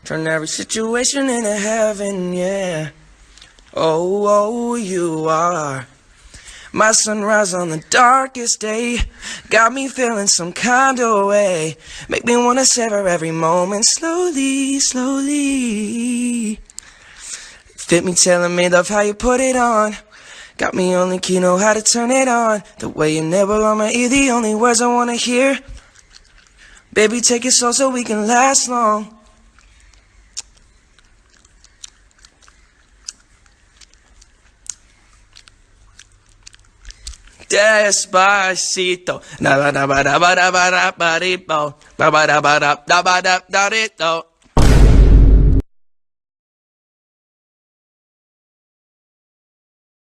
Turn every situation into heaven, yeah. Oh, oh, you are my sunrise on the darkest day. Got me feeling some kind of way. Make me wanna savor every moment slowly, slowly. Fit me, telling me, love how you put it on. Got me only key, know how to turn it on. The way you nibble on my ear, the only words I wanna hear. Baby, take it slow so we can last long. Despacito, na ba da ba da ba da ba da ba di bo, ba ba da ba da ba da ba da di do.